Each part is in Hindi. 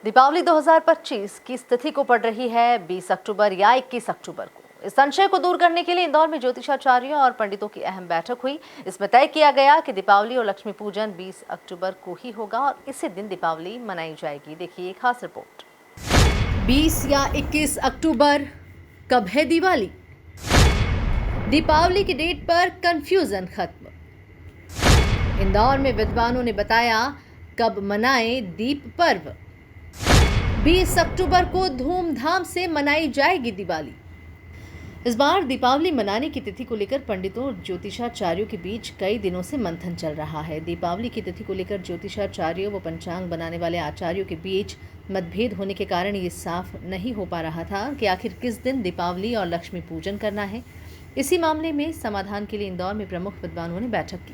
दीपावली 2025 की तिथि को पड़ रही है 20 अक्टूबर या 21 अक्टूबर को। इस संशय को दूर करने के लिए इंदौर में ज्योतिषाचार्यों और पंडितों की अहम बैठक हुई। इसमें तय किया गया कि दीपावली और लक्ष्मी पूजन 20 अक्टूबर को ही होगा और इसी दिन दीपावली मनाई जाएगी। देखिए एक खास रिपोर्ट। 20 या 21 अक्टूबर कब है दिवाली? दीपावली की डेट पर कंफ्यूजन खत्म। इंदौर में विद्वानों ने बताया कब मनाएं दीप पर्व। 20 अक्टूबर को धूमधाम से मनाई जाएगी दिवाली। इस बार दीपावली मनाने की तिथि को लेकर पंडितों और ज्योतिषाचार्यों के बीच कई दिनों से मंथन चल रहा है। दीपावली की तिथि को लेकर ज्योतिषाचार्यों व पंचांग बनाने वाले आचार्यों के बीच मतभेद होने के कारण ये साफ नहीं हो पा रहा था कि आखिर किस दिन दीपावली और लक्ष्मी पूजन करना है। इसी मामले में समाधान के लिए इंदौर में प्रमुख विद्वानों ने बैठक की।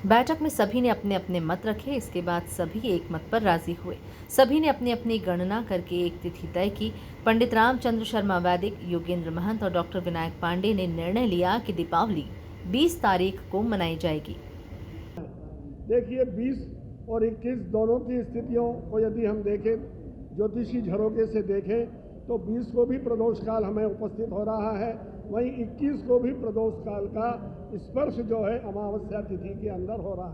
बैठक में सभी ने अपने अपने मत रखे। इसके बाद सभी एक मत पर राजी हुए। सभी ने अपनी अपनी गणना करके एक तिथि तय की। पंडित रामचंद्र शर्मा वैदिक, योगेंद्र महंत और डॉक्टर विनायक पांडे ने निर्णय लिया कि दीपावली 20 तारीख को मनाई जाएगी। देखिए 20 और 21 दोनों की स्थितियों को यदि हम देखें, ज्योतिषी झरोके से देखें तो 20 को भी प्रदोष काल हमें उपस्थित हो रहा है, वहीं 21 को भी प्रदोष काल का स्पर्श जो है अमावस्या तिथि के अंदर हो रहा है।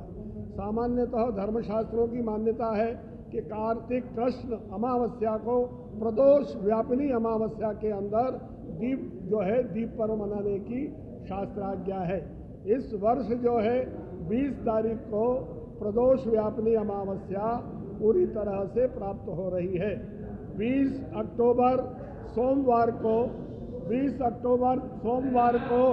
सामान्यतः धर्मशास्त्रों की मान्यता है कि कार्तिक कृष्ण अमावस्या को प्रदोष व्यापिनी अमावस्या के अंदर दीप जो है दीप पर्व मनाने की शास्त्राज्ञा है। इस वर्ष जो है 20 तारीख को प्रदोष व्यापिनी अमावस्या पूरी तरह से प्राप्त हो रही है। 20 अक्टूबर सोमवार को 20 अक्टूबर सोमवार को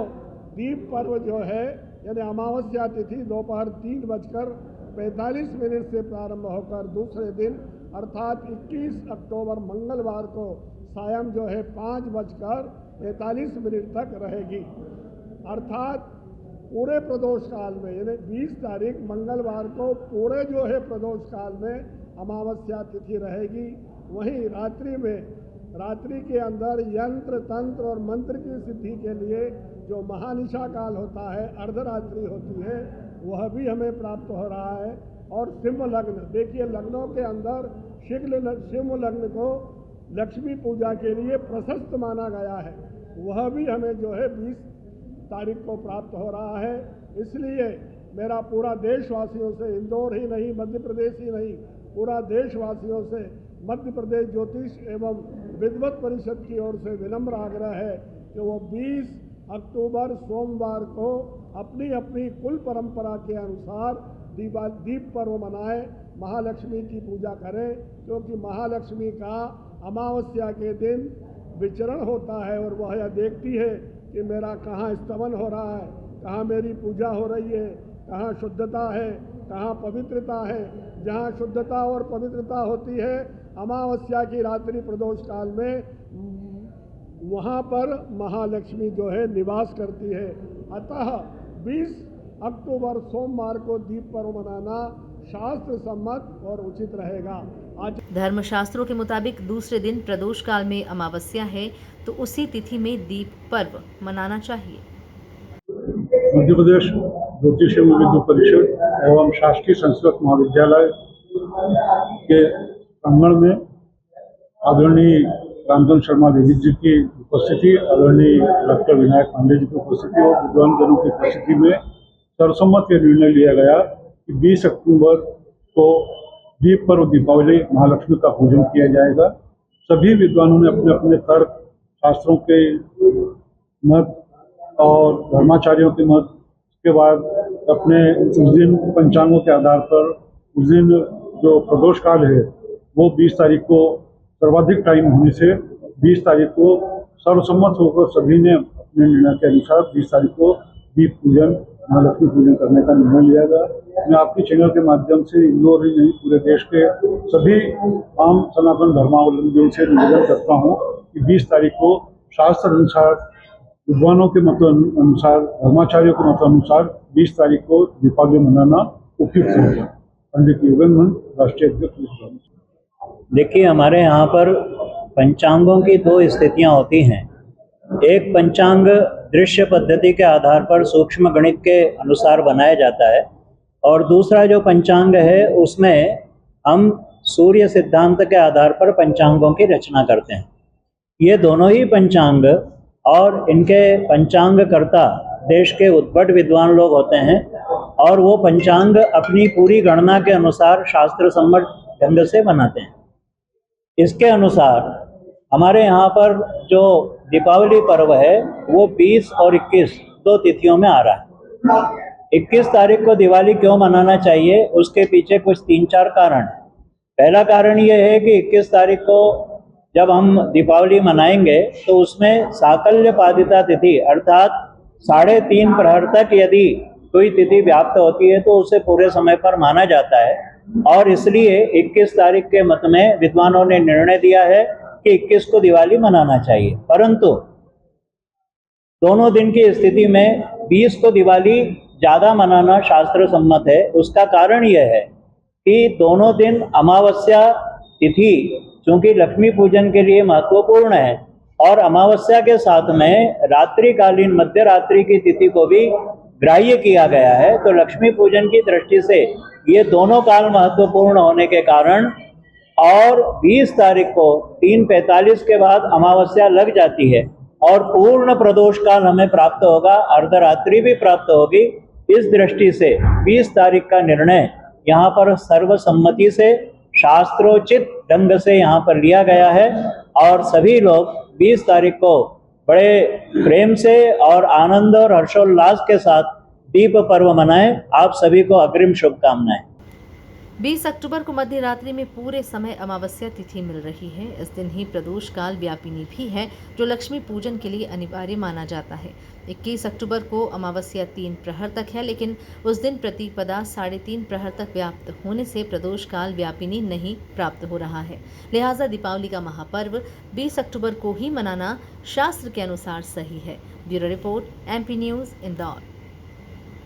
दीप पर्व जो है यानी अमावस्या तिथि दोपहर 3:45 से प्रारंभ होकर दूसरे दिन अर्थात 21 अक्टूबर मंगलवार को सायं जो है 5:45 तक रहेगी। अर्थात पूरे प्रदोष काल में यानी 20 तारीख मंगलवार को पूरे जो है प्रदोष काल में अमावस्या तिथि रहेगी। वहीं रात्रि के अंदर यंत्र तंत्र और मंत्र की सिद्धि के लिए जो महानिशा काल होता है, अर्धरात्रि होती है, वह भी हमें प्राप्त हो रहा है। और सिंह लग्न, देखिए लग्नों के अंदर सिंह लग्न को लक्ष्मी पूजा के लिए प्रशस्त माना गया है, वह भी हमें जो है 20 तारीख को प्राप्त हो रहा है। इसलिए मेरा पूरा देशवासियों से, इंदौर ही नहीं, मध्य प्रदेश ही नहीं, पूरा देशवासियों से मध्य प्रदेश ज्योतिष एवं विद्वत परिषद की ओर से विनम्र आग्रह है कि वो 20 अक्टूबर सोमवार को अपनी अपनी कुल परंपरा के अनुसार दीप पर्व मनाएं, महालक्ष्मी की पूजा करें, क्योंकि महालक्ष्मी का अमावस्या के दिन विचरण होता है और वह यह देखती है कि मेरा कहाँ स्तमन हो रहा है, कहाँ मेरी पूजा हो रही है, कहाँ शुद्धता है, कहाँ पवित्रता है। जहाँ शुद्धता और पवित्रता होती है अमावस्या की रात्रि प्रदोष काल में, वहाँ पर महालक्ष्मी जो है निवास करती है। अतः 20 अक्टूबर सोमवार को दीप पर्व मनाना शास्त्र सम्मत और उचित रहेगा। आज धर्मशास्त्रों के मुताबिक दूसरे दिन प्रदोष काल में अमावस्या है, तो उसी तिथि में दीप पर्व मनाना चाहिए। मध्य प्रदेश ज्योतिष एवं विद्वत परिषद एवं शासकीय संस्कृत महाविद्यालय के प्रांगण में आदरणीय रामचंद्र शर्मा वैदिक जी की उपस्थिति, आदरणीय डॉक्टर विनायक पांडे जी की उपस्थिति और विद्वानजनों की उपस्थिति में सर्वसम्मत ये निर्णय लिया गया कि 20 अक्टूबर को दीप पर्व दीपावली महालक्ष्मी का पूजन किया जाएगा। सभी विद्वानों ने अपने अपने तर्क, शास्त्रों के मत और धर्माचार्यों के मत के बाद अपने उस दिन पंचांगों के आधार पर उस दिन जो प्रदोष काल है वो 20 तारीख को सर्वाधिक टाइम होने से 20 तारीख को सर्वसम्मत होकर सभी ने अपने निर्णय के अनुसार 20 तारीख को दीप पूजन महालक्ष्मी पूजन करने का निर्णय लिया गया। मैं आपके चैनल के माध्यम से इंदौर ही नहीं पूरे देश के सभी आम सनातन धर्मावलंबियों से निवेदन करता हूँ कि 20 तारीख को शास्त्र अनुसार, विद्वानों के मत अनुसार, धर्माचार्यों के मत अनुसार 20 तारीख को दीपावली मनाना उपयुक्त होगा। पंडित योगेंद्र महंत, राष्ट्रीय अध्यक्ष। देखिए, हमारे यहाँ पर पंचांगों की दो स्थितियाँ होती हैं। एक पंचांग दृश्य पद्धति के आधार पर सूक्ष्म गणित के अनुसार बनाया जाता है, और दूसरा जो पंचांग है उसमें हम सूर्य सिद्धांत के आधार पर पंचांगों की रचना करते हैं। ये दोनों ही पंचांग और इनके पंचांगकर्ता देश के उद्भट विद्वान लोग होते हैं और वो पंचांग अपनी पूरी गणना के अनुसार शास्त्र सम्मत ढंग से बनाते हैं। इसके अनुसार हमारे यहाँ पर जो दीपावली पर्व है वो 20 और 21 दो तिथियों में आ रहा है। 21 तारीख को दिवाली क्यों मनाना चाहिए, उसके पीछे कुछ 3-4 कारण हैं। पहला कारण ये है कि 21 तारीख को जब हम दीपावली मनाएंगे तो उसमें साकल्य पादिता तिथि अर्थात 3.5 प्रहर तक यदि कोई तिथि व्याप्त होती है तो उसे पूरे समय पर माना जाता है और इसलिए 21 तारीख के मत में विद्वानों ने निर्णय दिया है कि 21 को दिवाली मनाना चाहिए। परंतु दोनों दिन की स्थिति में 20 को दिवाली ज़्यादा मनाना शास्त्र सम्मत है। उसका कारण यह है कि दोनों दिन अमावस्या तिथि चूँकि लक्ष्मी पूजन के लिए महत्वपूर्ण है और अमावस्या के साथ में रात्रिकालीन मध्य रात्रि की तिथि को भी ग्राह्य किया गया है, तो लक्ष्मी पूजन की दृष्टि से ये दोनों काल महत्वपूर्ण होने के कारण और 20 तारीख को 3:45 के बाद अमावस्या लग जाती है और पूर्ण प्रदोष काल हमें प्राप्त होगा, अर्धरात्रि भी प्राप्त होगी। इस दृष्टि से 20 तारीख का निर्णय यहाँ पर सर्वसम्मति से शास्त्रोचित ढंग से यहाँ पर लिया गया है और सभी लोग 20 तारीख को बड़े प्रेम से और आनंद और हर्षोल्लास के साथ दीप पर्व मनाएं। आप सभी को अग्रिम शुभकामनाएं। 20 अक्टूबर को मध्य रात्रि में पूरे समय अमावस्या तिथि मिल रही है। इस दिन ही प्रदोष काल व्यापिनी भी है जो लक्ष्मी पूजन के लिए अनिवार्य माना जाता है। 21 अक्टूबर को अमावस्या 3 प्रहर तक है, लेकिन उस दिन प्रतिपदा 3.5 प्रहर तक व्याप्त होने से प्रदोष काल व्यापिनी नहीं प्राप्त हो रहा है। लिहाजा दीपावली का महापर्व 20 अक्टूबर को ही मनाना शास्त्र के अनुसार सही है। Bureau report, MP news, Indore.